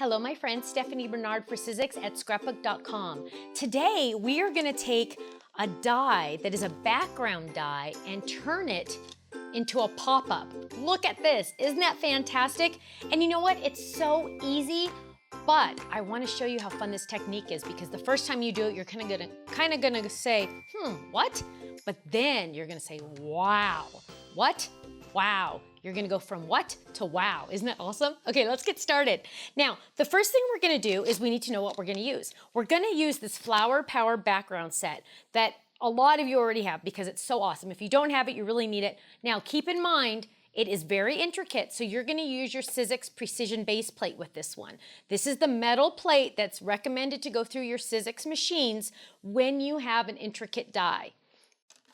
Hello, my friend Stephanie Barnard for Sizzix at Scrapbook.com. Today, we are gonna take a die that is a background die and turn it into a pop-up. Look at this, isn't that fantastic? And you know what, it's so easy, but I wanna show you how fun this technique is because the first time you do it, you're kinda gonna say, what? But then you're gonna say, wow. What? Wow. You're gonna go from what to wow. Isn't that awesome? Okay, let's get started. Now, the first thing we're gonna do is we need to know what we're gonna use. We're gonna use this Flower Power background set that a lot of you already have because it's so awesome. If you don't have it, you really need it. Now, keep in mind, it is very intricate, so you're gonna use your Sizzix Precision Base Plate with this one. This is the metal plate that's recommended to go through your Sizzix machines when you have an intricate die.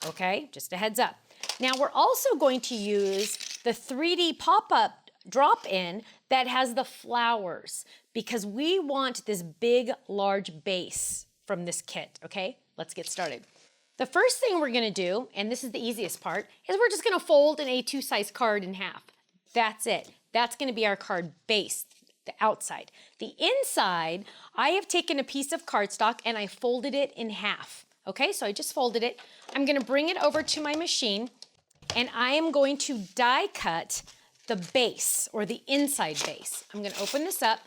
Okay, just a heads up. Now we're also going to use the 3D pop-up drop-in that has the flowers because we want this big, large base from this kit, okay? Let's get started. The first thing we're gonna do, and this is the easiest part, is we're just gonna fold an A2 size card in half. That's it. That's gonna be our card base, the outside. The inside, I have taken a piece of cardstock and I folded it in half. Okay, so I just folded it. I'm gonna bring it over to my machine and I am going to die cut the base or the inside base. I'm gonna open this up.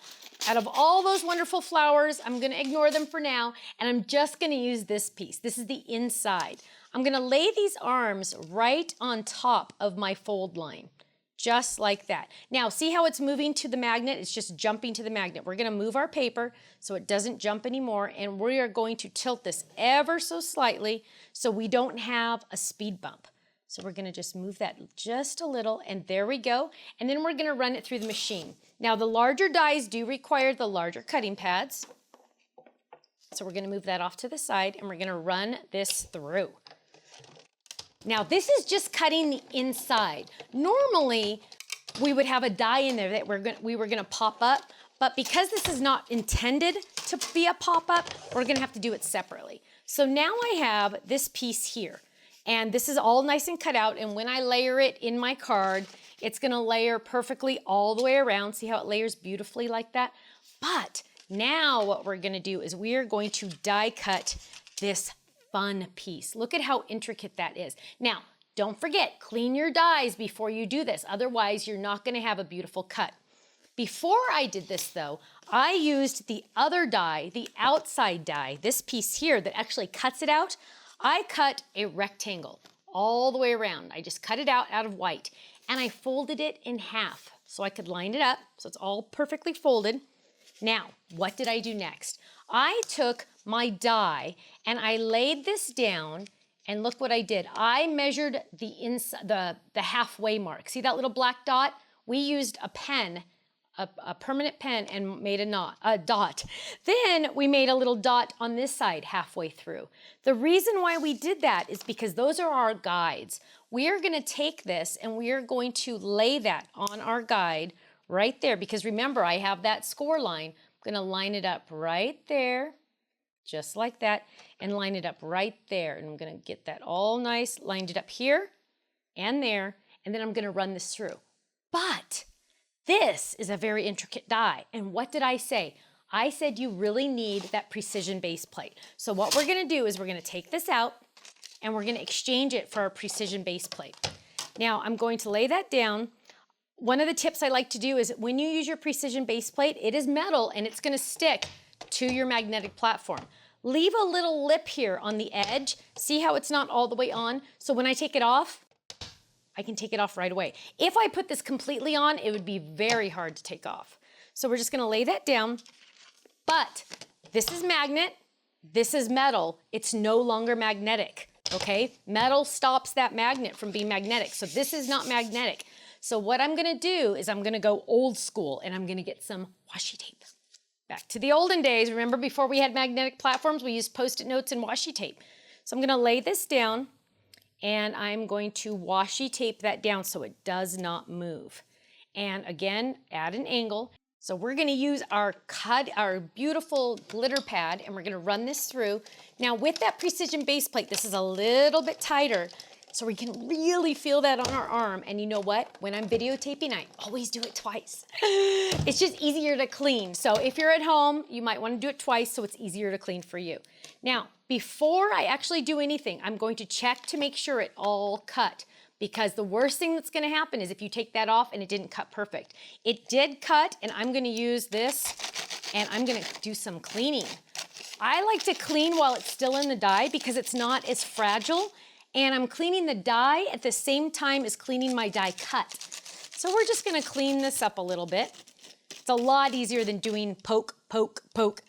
Out of all those wonderful flowers, I'm gonna ignore them for now and I'm just gonna use this piece. This is the inside. I'm gonna lay these arms right on top of my fold line. Just like that. Now, see how it's moving to the magnet? It's just jumping to the magnet. We're gonna move our paper so it doesn't jump anymore, and we are going to tilt this ever so slightly so we don't have a speed bump. So we're gonna just move that just a little, and there we go. And then we're gonna run it through the machine. Now, the larger dies do require the larger cutting pads. So we're gonna move that off to the side, and we're gonna run this through. Now, this is just cutting the inside. Normally, we would have a die in there that we were gonna pop up, but because this is not intended to be a pop-up, we're gonna have to do it separately. So now I have this piece here, and this is all nice and cut out, and when I layer it in my card, it's gonna layer perfectly all the way around. See how it layers beautifully like that? But now what we're gonna do is we are going to die cut this fun piece. Look at how intricate that is. Now, don't forget, clean your dies before you do this. Otherwise, you're not gonna have a beautiful cut. Before I did this though, I used the other die, the outside die, this piece here that actually cuts it out. I cut a rectangle all the way around. I just cut it out of white and I folded it in half so I could line it up so it's all perfectly folded. Now, what did I do next? I took my die and I laid this down and look what I did. I measured the halfway mark. See that little black dot? We used a pen, a permanent pen, and made a dot. Then we made a little dot on this side halfway through. The reason why we did that is because those are our guides. We are gonna take this and we are going to lay that on our guide right there because remember, I have that score line. I'm gonna line it up right there, just like that, and line it up right there. And I'm gonna get that all nice, lined it up here and there, and then I'm gonna run this through. But this is a very intricate die. And what did I say? I said you really need that precision base plate. So what we're gonna do is we're gonna take this out and we're gonna exchange it for our precision base plate. Now I'm going to lay that down. One of the tips I like to do is when you use your precision base plate, it is metal and it's gonna stick to your magnetic platform. Leave a little lip here on the edge. See how it's not all the way on? So when I take it off, I can take it off right away. If I put this completely on, it would be very hard to take off. So we're just gonna lay that down. But this is magnet, this is metal. It's no longer magnetic, okay? Metal stops that magnet from being magnetic. So this is not magnetic. So what I'm gonna do is I'm gonna go old school and I'm gonna get some washi tape. Back to the olden days. Remember before we had magnetic platforms, we used Post-it notes and washi tape. So I'm gonna lay this down and I'm going to washi tape that down so it does not move. And again, add an angle. So we're gonna use our beautiful glitter pad and we're gonna run this through. Now with that precision base plate, this is a little bit tighter. So we can really feel that on our arm. And you know what? When I'm videotaping, I always do it twice. It's just easier to clean. So if you're at home, you might want to do it twice so it's easier to clean for you. Now, before I actually do anything, I'm going to check to make sure it all cut, because the worst thing that's going to happen is if you take that off and it didn't cut perfect. It did cut, and I'm going to use this and I'm going to do some cleaning. I like to clean while it's still in the die because it's not as fragile. And I'm cleaning the die at the same time as cleaning my die cut. So we're just gonna clean this up a little bit. It's a lot easier than doing poke, poke, poke.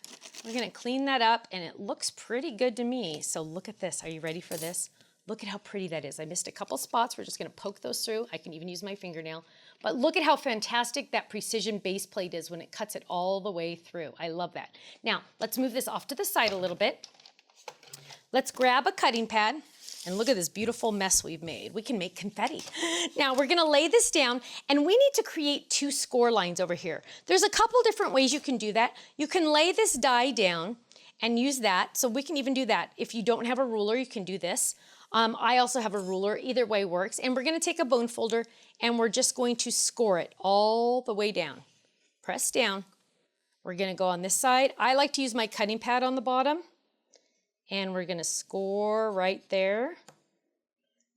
We're gonna clean that up and it looks pretty good to me. So look at this, are you ready for this? Look at how pretty that is. I missed a couple spots, we're just gonna poke those through. I can even use my fingernail. But look at how fantastic that precision base plate is when it cuts it all the way through. I love that. Now, let's move this off to the side a little bit. Let's grab a cutting pad. And look at this beautiful mess we've made. We can make confetti. Now we're gonna lay this down and we need to create 2 score lines over here. There's a couple different ways you can do that. You can lay this die down and use that. So we can even do that. If you don't have a ruler, you can do this. I also have a ruler, either way works. And we're gonna take a bone folder and we're just going to score it all the way down. Press down. We're gonna go on this side. I like to use my cutting pad on the bottom. And we're gonna score right there.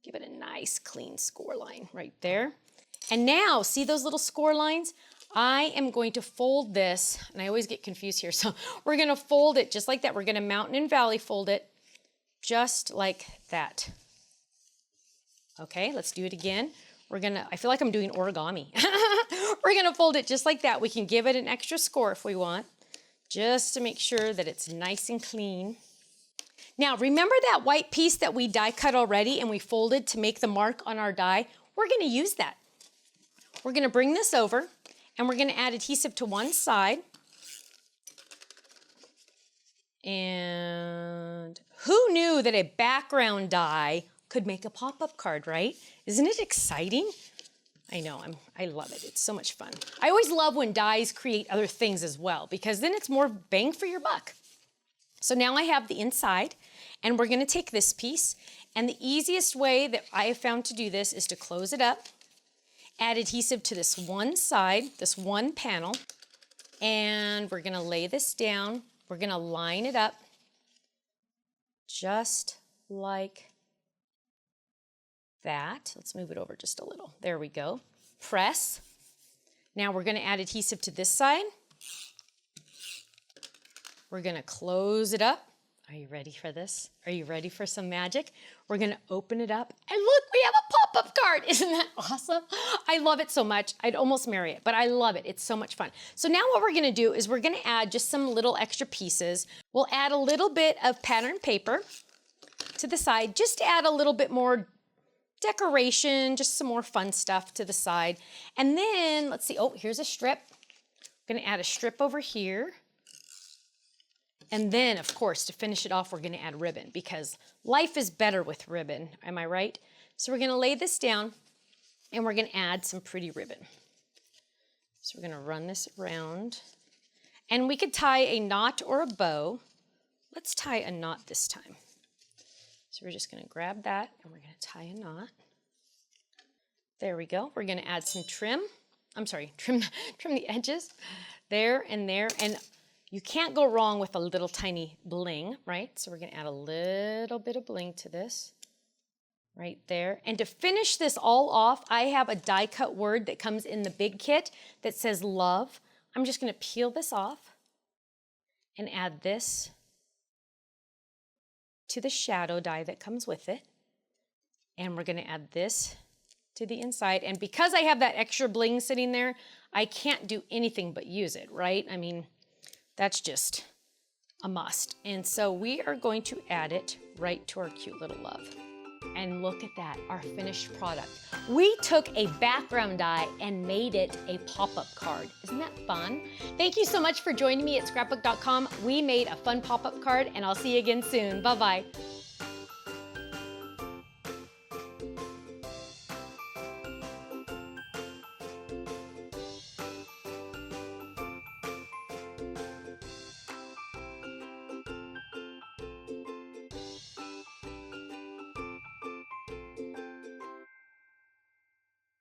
Give it a nice clean score line right there. And now, see those little score lines? I am going to fold this, and I always get confused here, so we're gonna fold it just like that. We're gonna mountain and valley fold it just like that. Okay, let's do it again. I feel like I'm doing origami. We're gonna fold it just like that. We can give it an extra score if we want, just to make sure that it's nice and clean. Now, remember that white piece that we die cut already and we folded to make the mark on our die? We're gonna use that. We're gonna bring this over and we're gonna add adhesive to one side. And who knew that a background die could make a pop-up card, right? Isn't it exciting? I know, I love it. It's so much fun. I always love when dies create other things as well, because then it's more bang for your buck. So now I have the inside, and we're gonna take this piece, and the easiest way that I have found to do this is to close it up, add adhesive to this one side, this one panel, and we're gonna lay this down. We're gonna line it up just like that. Let's move it over just a little. There we go. Press. Now we're gonna add adhesive to this side. We're gonna close it up. Are you ready for this? Are you ready for some magic? We're gonna open it up, and look, we have a pop-up card. Isn't that awesome? I love it so much. I'd almost marry it, but I love it. It's so much fun. So now what we're gonna do is we're gonna add just some little extra pieces. We'll add a little bit of pattern paper to the side, just to add a little bit more decoration, just some more fun stuff to the side. And then, let's see, oh, here's a strip. I'm gonna add a strip over here. And then, of course, to finish it off, we're gonna add ribbon, because life is better with ribbon, am I right? So we're gonna lay this down, and we're gonna add some pretty ribbon. So we're gonna run this around. And we could tie a knot or a bow. Let's tie a knot this time. So we're just gonna grab that, and we're gonna tie a knot. There we go. We're gonna add some trim. I'm sorry, trim the edges. There and there. And you can't go wrong with a little tiny bling, right? So we're gonna add a little bit of bling to this, right there. And to finish this all off, I have a die cut word that comes in the big kit that says love. I'm just gonna peel this off and add this to the shadow die that comes with it. And we're gonna add this to the inside. And because I have that extra bling sitting there, I can't do anything but use it, right? I mean, that's just a must. And so we are going to add it right to our cute little love. And look at that, our finished product. We took a background die and made it a pop-up card. Isn't that fun? Thank you so much for joining me at Scrapbook.com. We made a fun pop-up card, and I'll see you again soon. Bye-bye.